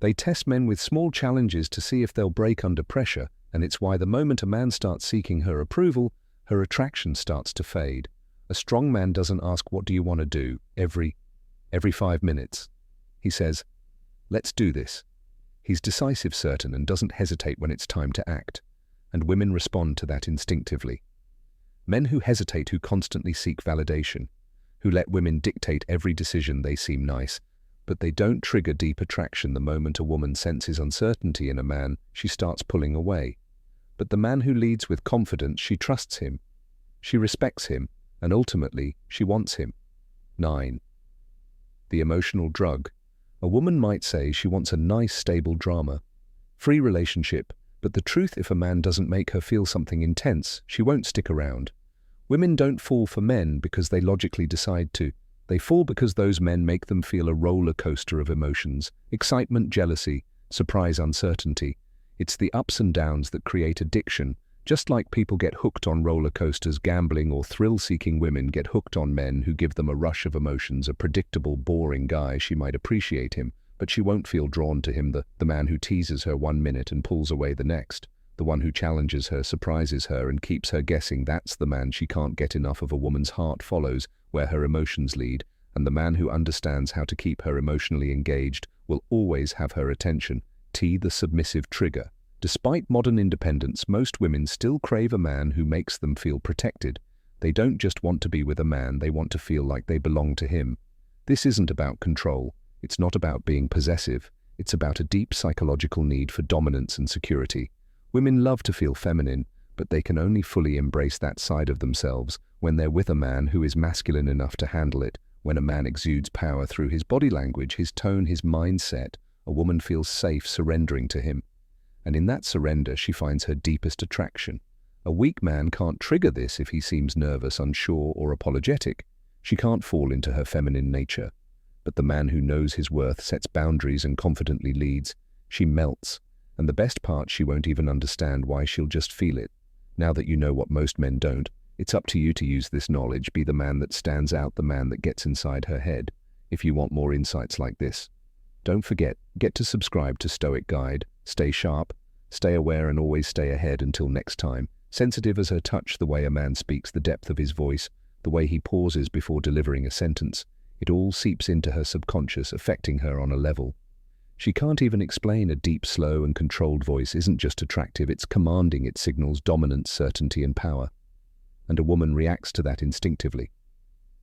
They test men with small challenges to see if they'll break under pressure, and it's why the moment a man starts seeking her approval, her attraction starts to fade. A strong man doesn't ask, "What do you want to do?" every 5 minutes. He says, "Let's do this." He's decisive, certain, and doesn't hesitate when it's time to act. And women respond to that instinctively. Men who hesitate, who constantly seek validation, who let women dictate every decision, they seem nice, but they don't trigger deep attraction. The moment a woman senses uncertainty in a man, she starts pulling away. But the man who leads with confidence, she trusts him, she respects him, and ultimately, she wants him. 9. The emotional drug. A woman might say she wants a nice, stable drama, free relationship, but the truth, if a man doesn't make her feel something intense, she won't stick around. Women don't fall for men because they logically decide to. They fall because those men make them feel a roller coaster of emotions: excitement, jealousy, surprise, uncertainty. It's the ups and downs that create addiction. Just like people get hooked on roller coasters, gambling or thrill-seeking women get hooked on men who give them a rush of emotions. A predictable, boring guy, she might appreciate him, but she won't feel drawn to him. The man who teases her 1 minute and pulls away the next. The one who challenges her, surprises her, and keeps her guessing. That's the man she can't get enough of. A woman's heart follows where her emotions lead, and the man who understands how to keep her emotionally engaged will always have her attention. The submissive trigger. Despite modern independence, most women still crave a man who makes them feel protected. They don't just want to be with a man, they want to feel like they belong to him. This isn't about control. It's not about being possessive. It's about a deep psychological need for dominance and security. Women love to feel feminine, but they can only fully embrace that side of themselves when they're with a man who is masculine enough to handle it. When a man exudes power through his body language, his tone, his mindset, a woman feels safe surrendering to him. And in that surrender, she finds her deepest attraction. A weak man can't trigger this if he seems nervous, unsure, or apologetic. She can't fall into her feminine nature. But the man who knows his worth, sets boundaries, and confidently leads, she melts. And the best part, she won't even understand why, she'll just feel it. Now that you know what most men don't, it's up to you to use this knowledge. Be the man that stands out, the man that gets inside her head. If you want more insights like this, don't forget, get to subscribe to Stoic Guide. Stay sharp, stay aware, and always stay ahead. Until next time. Sensitive as her touch, the way a man speaks, the depth of his voice, the way he pauses before delivering a sentence, it all seeps into her subconscious, affecting her on a level she can't even explain. A deep, slow, and controlled voice isn't just attractive, it's commanding. It signals dominance, certainty, and power. And a woman reacts to that instinctively.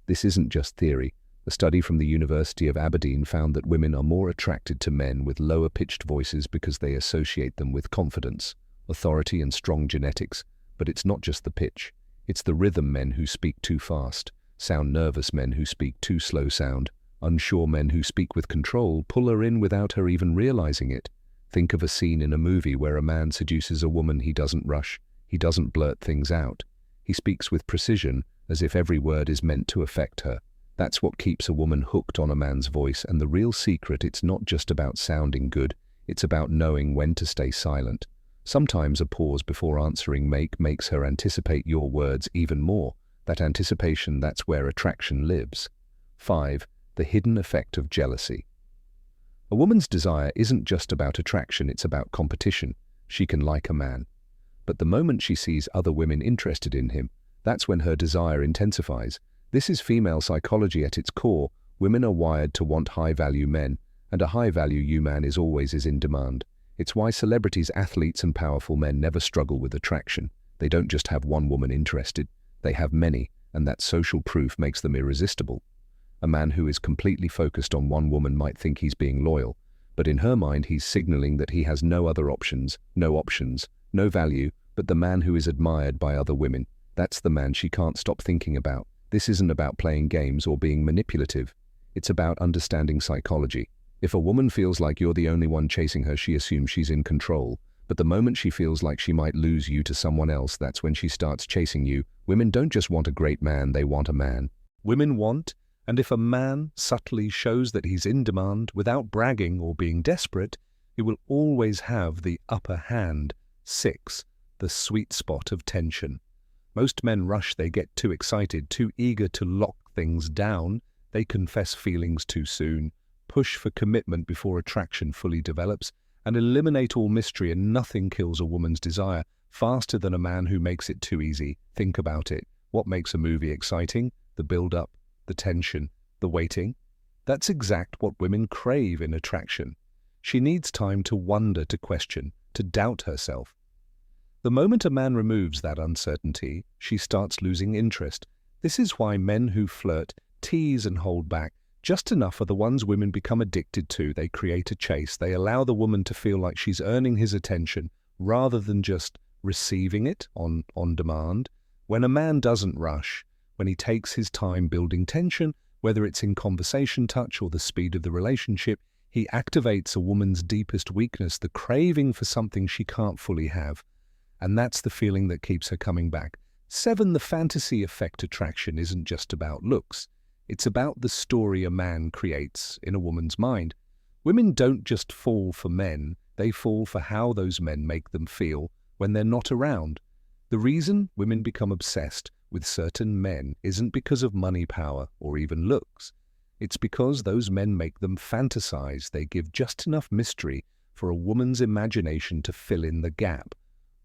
This isn't just theory. A study from the University of Aberdeen found that women are more attracted to men with lower-pitched voices because they associate them with confidence, authority, and strong genetics. But it's not just the pitch. It's the rhythm. Men who speak too fast sound nervous. Men who speak too slow sound unsure. Men who speak with control pull her in without her even realizing it. Think of a scene in a movie where a man seduces a woman. He doesn't rush. He doesn't blurt things out. He speaks with precision, as if every word is meant to affect her. That's what keeps a woman hooked on a man's voice. And the real secret, it's not just about sounding good, it's about knowing when to stay silent. Sometimes a pause before answering makes her anticipate your words even more. That anticipation, that's where attraction lives. 5. The hidden effect of jealousy. A woman's desire isn't just about attraction, it's about competition. She can like a man, but the moment she sees other women interested in him, that's when her desire intensifies. This is female psychology at its core. Women are wired to want high-value men, and a high-value man is always in demand. It's why celebrities, athletes, and powerful men never struggle with attraction. They don't just have one woman interested, they have many, and that social proof makes them irresistible. A man who is completely focused on one woman might think he's being loyal, but in her mind he's signaling that he has no other options, no value. But the man who is admired by other women, that's the man she can't stop thinking about. This isn't about playing games or being manipulative. It's about understanding psychology. If a woman feels like you're the only one chasing her, she assumes she's in control. But the moment she feels like she might lose you to someone else, that's when she starts chasing you. Women don't just want a great man, they want a man women want. And if a man subtly shows that he's in demand without bragging or being desperate, he will always have the upper hand. 6. The sweet spot of tension. Most men rush. They get too excited, too eager to lock things down. They confess feelings too soon, push for commitment before attraction fully develops, and eliminate all mystery, and nothing kills a woman's desire faster than a man who makes it too easy. Think about it. What makes a movie exciting? The build-up, the tension, the waiting. That's exact what women crave in attraction. She needs time to wonder, to question, to doubt herself. The moment a man removes that uncertainty, she starts losing interest. This is why men who flirt, tease and hold back just enough are the ones women become addicted to. They create a chase. They allow the woman to feel like she's earning his attention rather than just receiving it on demand. When a man doesn't rush, when he takes his time building tension, whether it's in conversation, touch, or the speed of the relationship, he activates a woman's deepest weakness, the craving for something she can't fully have. And that's the feeling that keeps her coming back. 7. The fantasy effect. Attraction isn't just about looks. It's about the story a man creates in a woman's mind. Women don't just fall for men, they fall for how those men make them feel when they're not around. The reason women become obsessed with certain men isn't because of money, power, or even looks. It's because those men make them fantasize. They give just enough mystery for a woman's imagination to fill in the gap.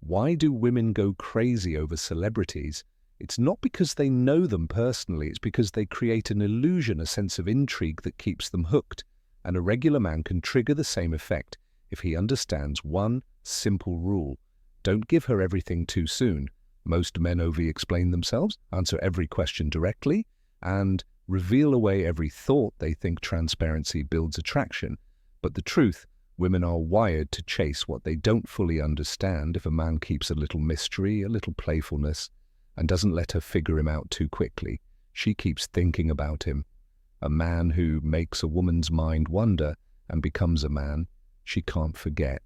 Why do women go crazy over celebrities? It's not because they know them personally, it's because they create an illusion, a sense of intrigue that keeps them hooked. And a regular man can trigger the same effect if he understands one simple rule. Don't give her everything too soon. Most men over-explain themselves, answer every question directly, and reveal away every thought. They think transparency builds attraction. But the truth, women are wired to chase what they don't fully understand. If a man keeps a little mystery, a little playfulness, and doesn't let her figure him out too quickly, she keeps thinking about him. A man who makes a woman's mind wonder and becomes a man she can't forget.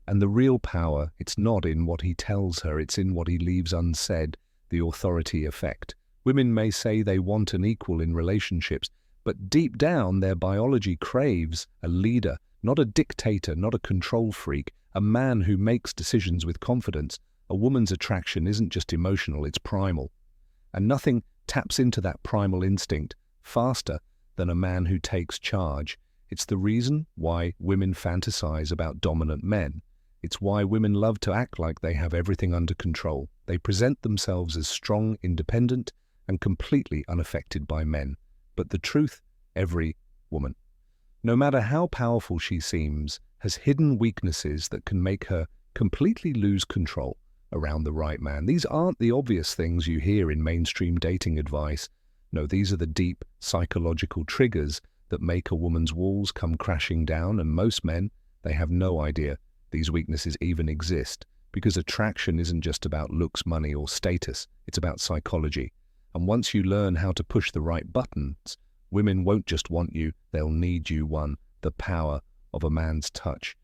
And the real power, it's not in what he tells her, it's in what he leaves unsaid, the authority effect. Women may say they want an equal in relationships, but deep down their biology craves a leader, not a dictator, not a control freak, a man who makes decisions with confidence. A woman's attraction isn't just emotional, it's primal. And nothing taps into that primal instinct faster than a man who takes charge. It's the reason why women fantasize about dominant men. It's why women love to act like they have everything under control. They present themselves as strong, independent, and completely unaffected by men. But the truth, every woman, no matter how powerful she seems, has hidden weaknesses that can make her completely lose control around the right man. These aren't the obvious things you hear in mainstream dating advice. No, these are the deep psychological triggers that make a woman's walls come crashing down, and most men, they have no idea these weaknesses even exist, because attraction isn't just about looks, money, or status. It's about psychology. And once you learn how to push the right buttons, women won't just want you, they'll need you. 1. The power of a man's touch.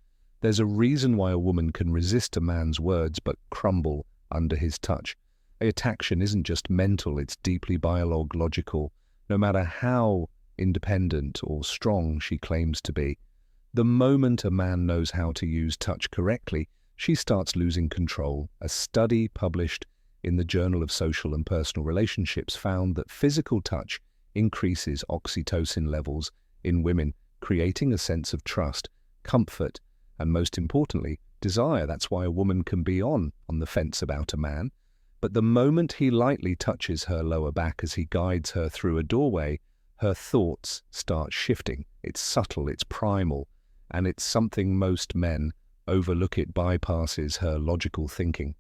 There's a reason why a woman can resist a man's words but crumble under his touch. Attraction isn't just mental, it's deeply biological, no matter how independent or strong she claims to be. The moment a man knows how to use touch correctly, she starts losing control. A study published in the Journal of Social and Personal Relationships found that physical touch increases oxytocin levels in women, creating a sense of trust, comfort, and most importantly, desire. That's why a woman can be on the fence about a man. But the moment he lightly touches her lower back as he guides her through a doorway, her thoughts start shifting. It's subtle, it's primal, and it's something most men overlook. It bypasses her logical thinking.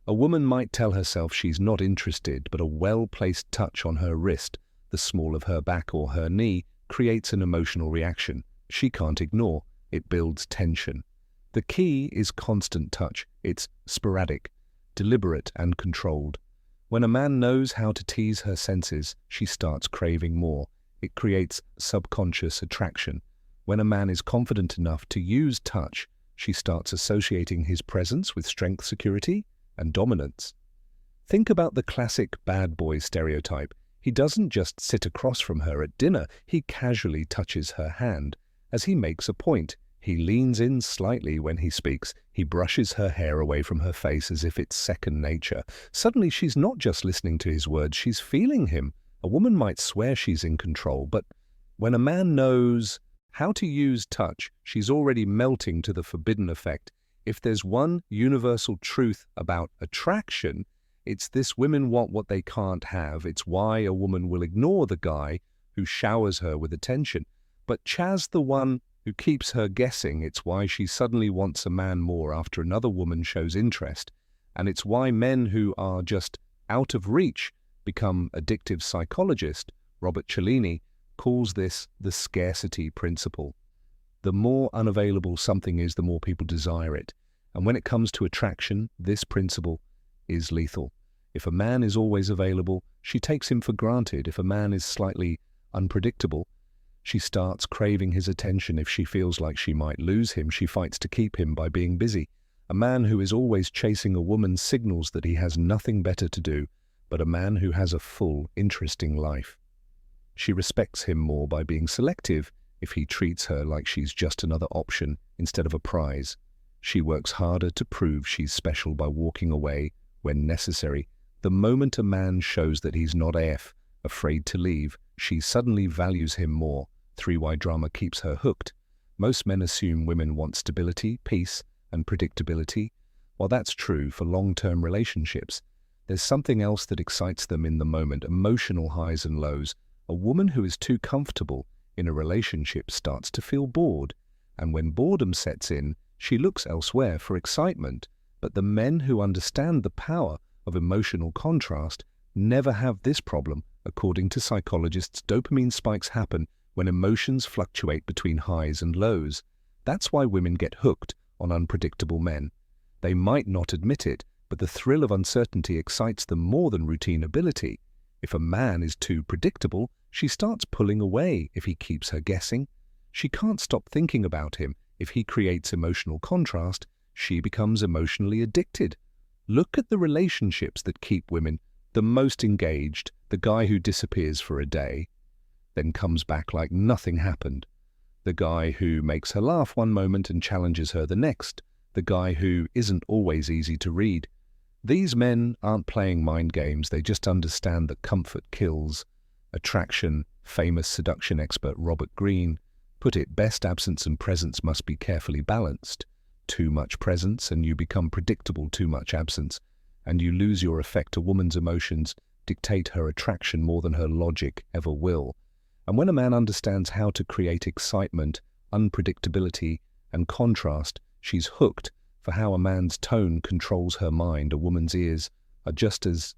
A woman might tell herself she's not interested, but a well-placed touch on her wrist, the small of her back or her knee, creates an emotional reaction she can't ignore. It builds tension. The key is constant touch. It's sporadic, deliberate, and controlled. When a man knows how to tease her senses, she starts craving more. It creates subconscious attraction. When a man is confident enough to use touch, she starts associating his presence with strength, security, and dominance. Think about the classic bad boy stereotype. He doesn't just sit across from her at dinner, he casually touches her hand. As he makes a point, he leans in slightly when he speaks. He brushes her hair away from her face as if it's second nature. Suddenly she's not just listening to his words, she's feeling him. A woman might swear she's in control, but when a man knows How to use touch. She's already melting to the forbidden effect. If there's one universal truth about attraction, it's this: women want what they can't have. It's why a woman will ignore the guy who showers her with attention, but Chaz the one who keeps her guessing. It's why she suddenly wants a man more after another woman shows interest. And it's why men who are just out of reach become addictive. Psychologist Robert Cialdini calls this the scarcity principle. The more unavailable something is, the more people desire it. And when it comes to attraction, this principle is lethal. If a man is always available, she takes him for granted. If a man is slightly unpredictable, she starts craving his attention. If she feels like she might lose him, she fights to keep him by being busy. A man who is always chasing a woman signals that he has nothing better to do. But a man who has a full, interesting life, she respects him more by being selective. If he treats her like she's just another option instead of a prize, she works harder to prove she's special by walking away when necessary. The moment a man shows that he's not afraid to leave, she suddenly values him more. 3Y drama keeps her hooked. Most men assume women want stability, peace, and predictability. While that's true for long-term relationships, there's something else that excites them in the moment: emotional highs and lows. A woman who is too comfortable in a relationship starts to feel bored, and when boredom sets in, she looks elsewhere for excitement. But the men who understand the power of emotional contrast never have this problem. According to psychologists, dopamine spikes happen when emotions fluctuate between highs and lows. That's why women get hooked on unpredictable men. They might not admit it, but the thrill of uncertainty excites them more than routine ability. If a man is too predictable, she starts pulling away. If he keeps her guessing, she can't stop thinking about him. If he creates emotional contrast, she becomes emotionally addicted. Look at the relationships that keep women the most engaged: the guy who disappears for a day, then comes back like nothing happened; the guy who makes her laugh one moment and challenges her the next; the guy who isn't always easy to read. These men aren't playing mind games, they just understand that comfort kills attraction. Famous seduction expert Robert Greene put it best: absence and presence must be carefully balanced. Too much presence and you become predictable; too much absence and you lose your effect. A woman's emotions dictate her attraction more than her logic ever will. And when a man understands how to create excitement, unpredictability, and contrast, she's hooked. For how a man's tone controls her mind, a woman's ears are just as